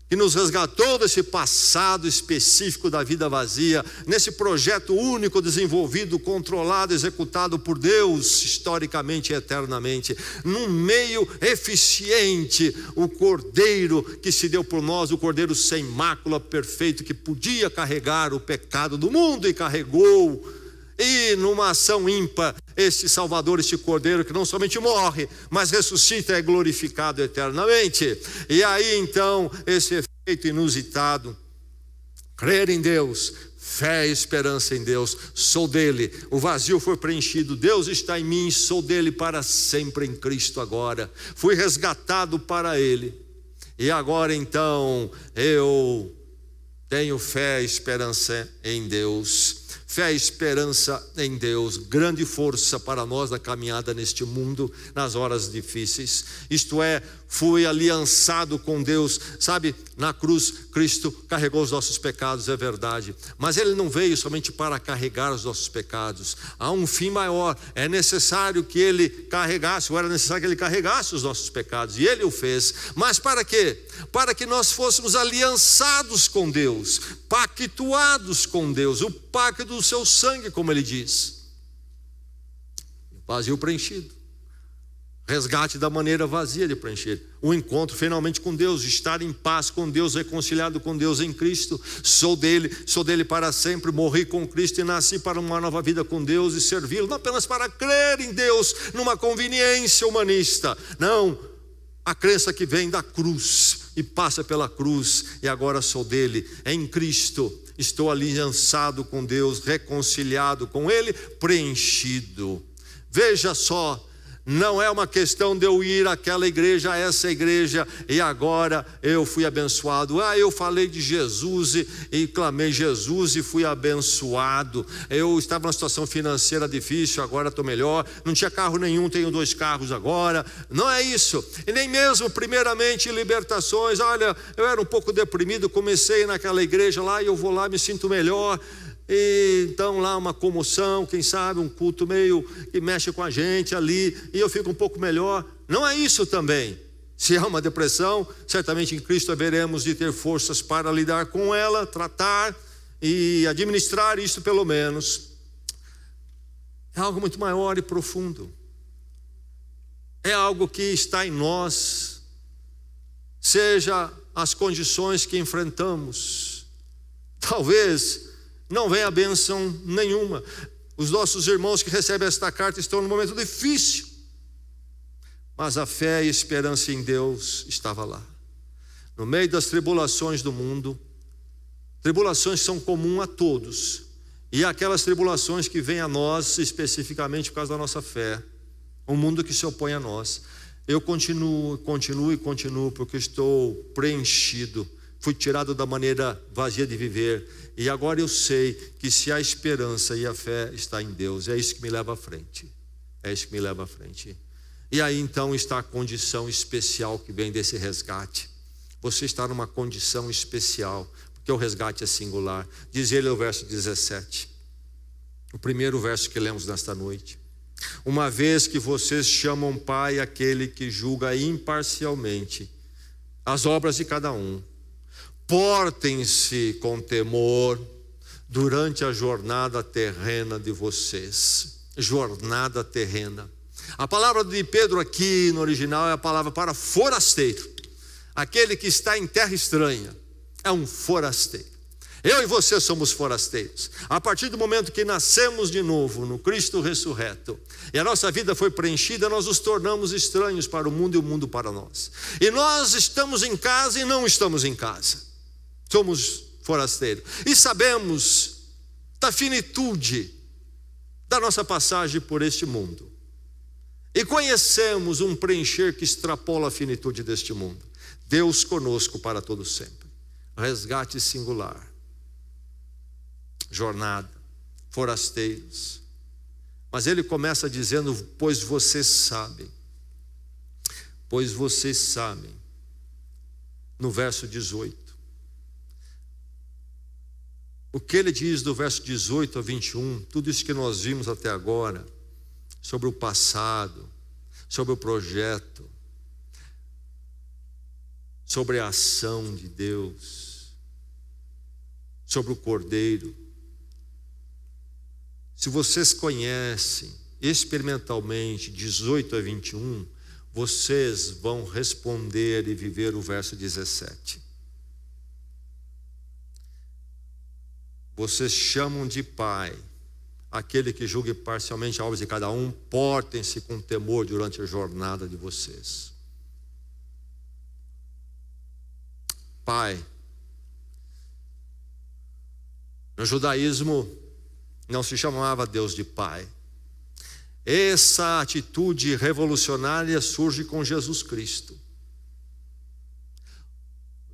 que nos resgatou desse passado específico da vida vazia, nesse projeto único desenvolvido, controlado, executado por Deus, historicamente e eternamente, num meio eficiente, o Cordeiro que se deu por nós, o Cordeiro sem mácula, perfeito, que podia carregar o pecado do mundo e carregou. E numa ação ímpar, este Salvador, este Cordeiro que não somente morre, mas ressuscita e é glorificado eternamente. E aí então, esse efeito inusitado, crer em Deus, fé e esperança em Deus, sou dele, o vazio foi preenchido, Deus está em mim, sou dele para sempre em Cristo agora, fui resgatado para ele, e agora então, eu tenho fé e esperança em Deus. Fé e esperança em Deus, grande força para nós na caminhada neste mundo, nas horas difíceis. Isto é, fui aliançado com Deus, sabe, na cruz Cristo carregou os nossos pecados, é verdade, mas Ele não veio somente para carregar os nossos pecados, há um fim maior, é necessário que Ele carregasse, ou era necessário que Ele carregasse os nossos pecados, e Ele o fez, mas para quê? Para que nós fôssemos aliançados com Deus, pactuados com Deus, o pacto do seu sangue, como Ele diz, vazio preenchido. Resgate da maneira vazia de preencher. O encontro finalmente com Deus, estar em paz com Deus, reconciliado com Deus em Cristo. Sou dele para sempre, morri com Cristo e nasci para uma nova vida com Deus e servi-lo, não apenas para crer em Deus numa conveniência humanista, não, a crença que vem da cruz e passa pela cruz, e agora sou dele, em Cristo, estou aliançado com Deus, reconciliado com Ele, preenchido. Veja só, não é uma questão de eu ir àquela igreja, a essa igreja, e agora eu fui abençoado. Eu falei de Jesus e clamei Jesus e fui abençoado. Eu estava numa situação financeira difícil, agora estou melhor. Não tinha carro nenhum, tenho 2 carros agora. Não é isso. E nem mesmo, primeiramente, libertações. Olha, eu era um pouco deprimido, comecei naquela igreja lá e eu vou lá, me sinto melhor. E então lá uma comoção, quem sabe um culto meio que mexe com a gente ali, e eu fico um pouco melhor. Não é isso também. Se há uma depressão, certamente em Cristo haveremos de ter forças para lidar com ela, tratar e administrar isso pelo menos. É algo muito maior e profundo. É algo que está em nós, seja as condições que enfrentamos. Talvez não venha bênção nenhuma. Os nossos irmãos que recebem esta carta estão num momento difícil. mas a fé e a esperança em Deus estava lá. No meio das tribulações do mundo, tribulações são comuns a todos, e aquelas tribulações que vêm a nós especificamente por causa da nossa fé, um mundo que se opõe a nós. Eu continuo, porque estou preenchido, fui tirado da maneira vazia de viver, e agora eu sei que se a esperança e a fé está em Deus, é isso que me leva à frente, é isso que me leva à frente. E aí então está a condição especial que vem desse resgate. Você está numa condição especial, porque o resgate é singular. Diz ele no verso 17, o primeiro verso que lemos nesta noite: uma vez que vocês chamam Pai aquele que julga imparcialmente as obras de cada um, portem-se com temor durante a jornada terrena de vocês. Jornada terrena. A palavra de Pedro aqui no original é a palavra para forasteiro. Aquele que está em terra estranha é um forasteiro. Eu e você somos forasteiros. A partir do momento que nascemos de novo no Cristo ressurreto e a nossa vida foi preenchida, nós nos tornamos estranhos para o mundo e o mundo para nós. E nós estamos em casa e não estamos em casa. Somos forasteiros. E sabemos da finitude da nossa passagem por este mundo. E conhecemos um preencher que extrapola a finitude deste mundo. Deus conosco para todo sempre. Resgate singular. Jornada, forasteiros. Mas ele começa dizendo: pois vocês sabem. Pois vocês sabem. No verso 18. O que ele diz do verso 18 a 21, tudo isso que nós vimos até agora, sobre o passado, sobre o projeto, sobre a ação de Deus, sobre o Cordeiro. Se vocês conhecem experimentalmente 18 a 21, vocês vão responder e viver o verso 17. Vocês chamam de Pai aquele que julga parcialmente a obra de cada um, portem-se com temor durante a jornada de vocês. Pai. No judaísmo não se chamava Deus de Pai. Essa atitude revolucionária surge com Jesus Cristo.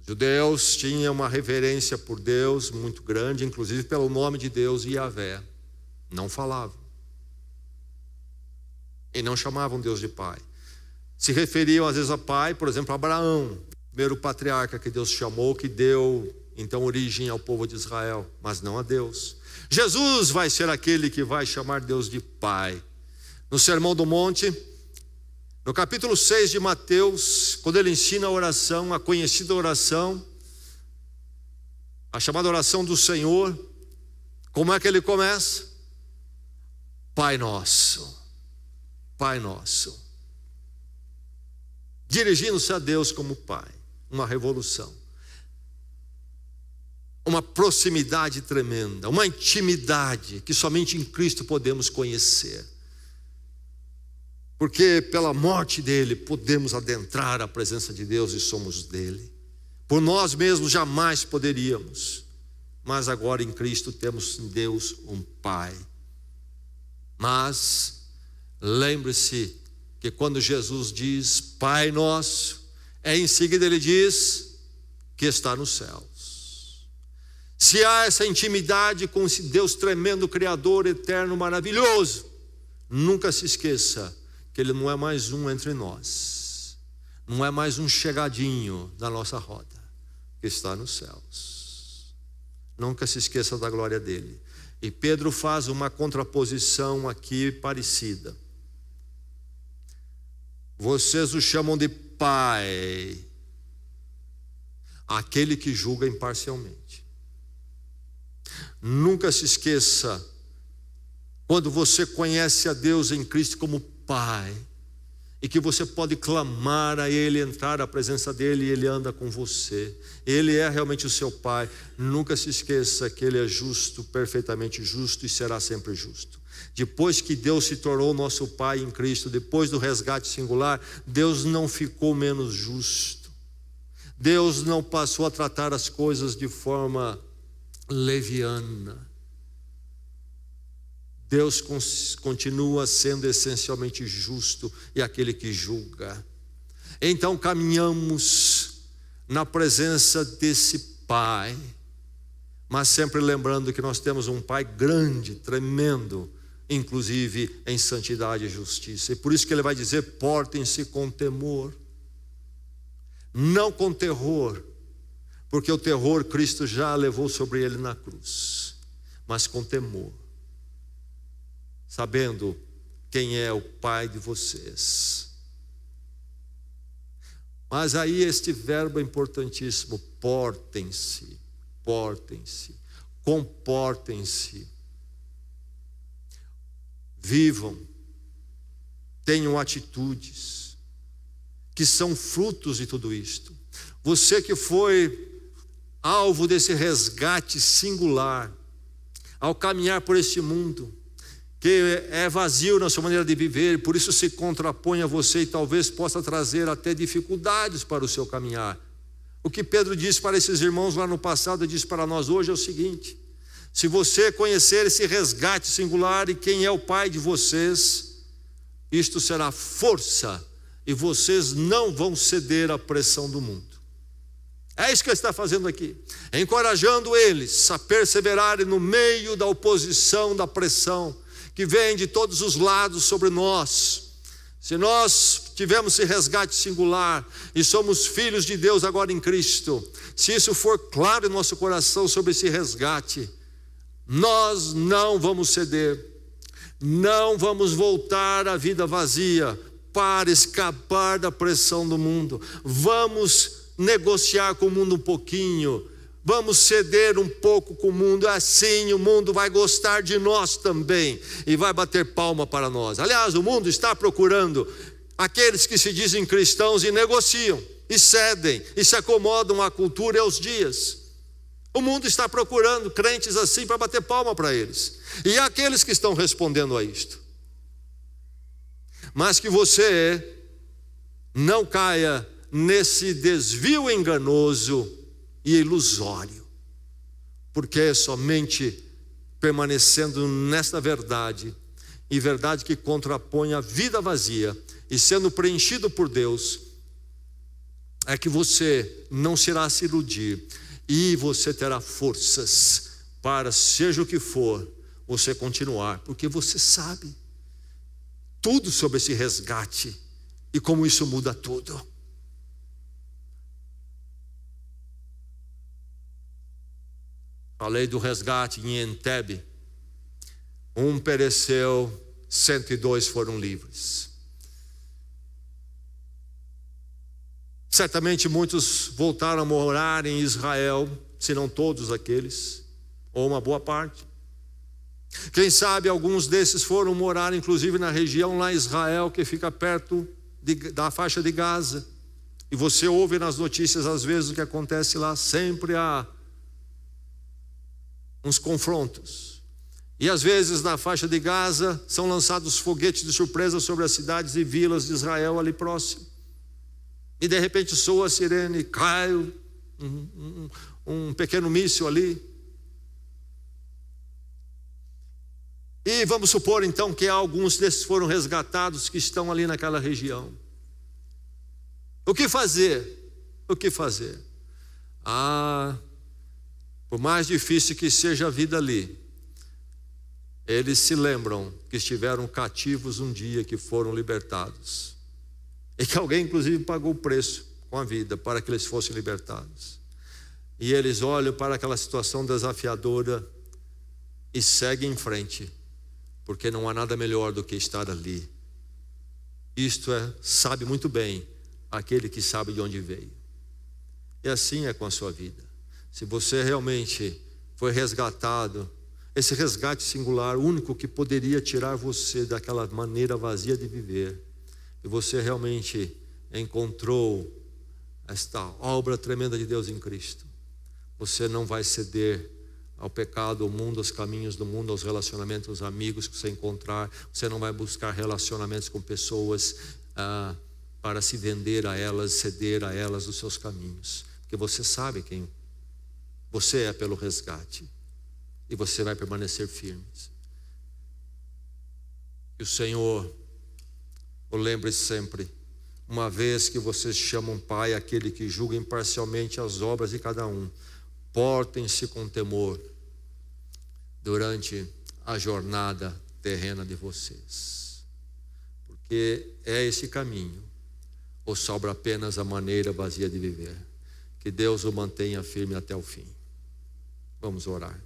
Os judeus tinham uma reverência por Deus muito grande, inclusive pelo nome de Deus, Yahvé. Não falavam. E não chamavam Deus de Pai. Se referiam às vezes a Pai, por exemplo, a Abraão, primeiro patriarca que Deus chamou, que deu então origem ao povo de Israel, mas não a Deus. Jesus vai ser aquele que vai chamar Deus de Pai. No Sermão do Monte, no capítulo 6 de Mateus, quando ele ensina a oração, a conhecida oração, a chamada oração do Senhor, como é que ele começa? Pai nosso, Pai nosso. Dirigindo-se a Deus como Pai, uma revolução. Uma proximidade tremenda, uma intimidade que somente em Cristo podemos conhecer. Porque pela morte dele podemos adentrar a presença de Deus e somos dele. Por nós mesmos jamais poderíamos, mas agora em Cristo temos em Deus um Pai. Mas lembre-se que quando Jesus diz Pai nosso, em seguida ele diz que está nos céus. Se há essa intimidade com esse Deus tremendo, Criador, eterno, maravilhoso, nunca se esqueça que Ele não é mais um entre nós, não é mais um chegadinho na nossa roda, que está nos céus. Nunca se esqueça da glória dele. E Pedro faz uma contraposição aqui parecida. Vocês o chamam de Pai, aquele que julga imparcialmente. Nunca se esqueça, quando você conhece a Deus em Cristo como Pai, e que você pode clamar a Ele, entrar na presença dEle, e Ele anda com você. Ele é realmente o seu Pai. Nunca se esqueça que Ele é justo, perfeitamente justo, e será sempre justo. Depois que Deus se tornou nosso Pai em Cristo, depois do resgate singular, Deus não ficou menos justo. Deus não passou a tratar as coisas de forma leviana. Deus continua sendo essencialmente justo e aquele que julga. Então caminhamos na presença desse Pai, mas sempre lembrando que nós temos um Pai grande, tremendo, inclusive em santidade e justiça. E por isso que Ele vai dizer: portem-se com temor, não com terror, porque o terror Cristo já levou sobre Ele na cruz, mas com temor, sabendo quem é o Pai de vocês. Mas aí este verbo é importantíssimo: portem-se, portem-se, comportem-se, vivam, tenham atitudes que são frutos de tudo isto. Você que foi alvo desse resgate singular, ao caminhar por este mundo, que é vazio na sua maneira de viver, por isso se contrapõe a você e talvez possa trazer até dificuldades para o seu caminhar. O que Pedro disse para esses irmãos lá no passado, diz para nós hoje é o seguinte: se você conhecer esse resgate singular e quem é o Pai de vocês, isto será força e vocês não vão ceder à pressão do mundo. É isso que ele está fazendo aqui, encorajando eles a perseverarem no meio da oposição, da pressão que vem de todos os lados sobre nós. Se nós tivemos esse resgate singular e somos filhos de Deus agora em Cristo, se isso for claro em nosso coração sobre esse resgate, nós não vamos ceder, não vamos voltar à vida vazia para escapar da pressão do mundo. Vamos negociar com o mundo um pouquinho, vamos ceder um pouco com o mundo, assim o mundo vai gostar de nós também e vai bater palma para nós. Aliás, o mundo está procurando aqueles que se dizem cristãos e negociam, e cedem, e se acomodam à cultura e aos dias. O mundo está procurando crentes assim para bater palma para eles, e aqueles que estão respondendo a isto. Mas que você não caia nesse desvio enganoso e ilusório, porque é somente permanecendo nesta verdade, e verdade que contrapõe a vida vazia, e sendo preenchido por Deus, é que você não se irá se iludir, e você terá forças para, seja o que for, você continuar, porque você sabe tudo sobre esse resgate e como isso muda tudo. Falei do resgate em Entebbe. 1 pereceu, 102 foram livres. Certamente muitos voltaram a morar em Israel, se não todos aqueles, ou uma boa parte. Quem sabe alguns desses foram morar inclusive na região lá em Israel, que fica perto da faixa de Gaza. E você ouve nas notícias às vezes o que acontece lá, sempre há uns confrontos. E às vezes na faixa de Gaza são lançados foguetes de surpresa sobre as cidades e vilas de Israel ali próximo. E de repente soa a sirene, cai um pequeno míssil ali. E vamos supor então que alguns desses foram resgatados que estão ali naquela região. O que fazer? O que fazer? Por mais difícil que seja a vida ali, eles se lembram que estiveram cativos um dia, que foram libertados, e que alguém inclusive pagou o preço com a vida para que eles fossem libertados. E eles olham para aquela situação desafiadora e seguem em frente, porque não há nada melhor do que estar ali. Isto sabe muito bem aquele que sabe de onde veio. E assim é com a sua vida. Se você realmente foi resgatado, esse resgate singular, único que poderia tirar você daquela maneira vazia de viver, e você realmente encontrou esta obra tremenda de Deus em Cristo, você não vai ceder ao pecado, ao mundo, aos caminhos do mundo, aos relacionamentos, aos amigos que você encontrar. Você não vai buscar relacionamentos com pessoas para se vender a elas, ceder a elas os seus caminhos, porque você sabe quem você é pelo resgate, e você vai permanecer firme. Que o Senhor o lembre sempre, uma vez que vocês chamam Pai aquele que julga imparcialmente as obras de cada um, portem-se com temor durante a jornada terrena de vocês, porque é esse caminho, ou sobra apenas a maneira vazia de viver. Que Deus o mantenha firme até o fim. Vamos orar.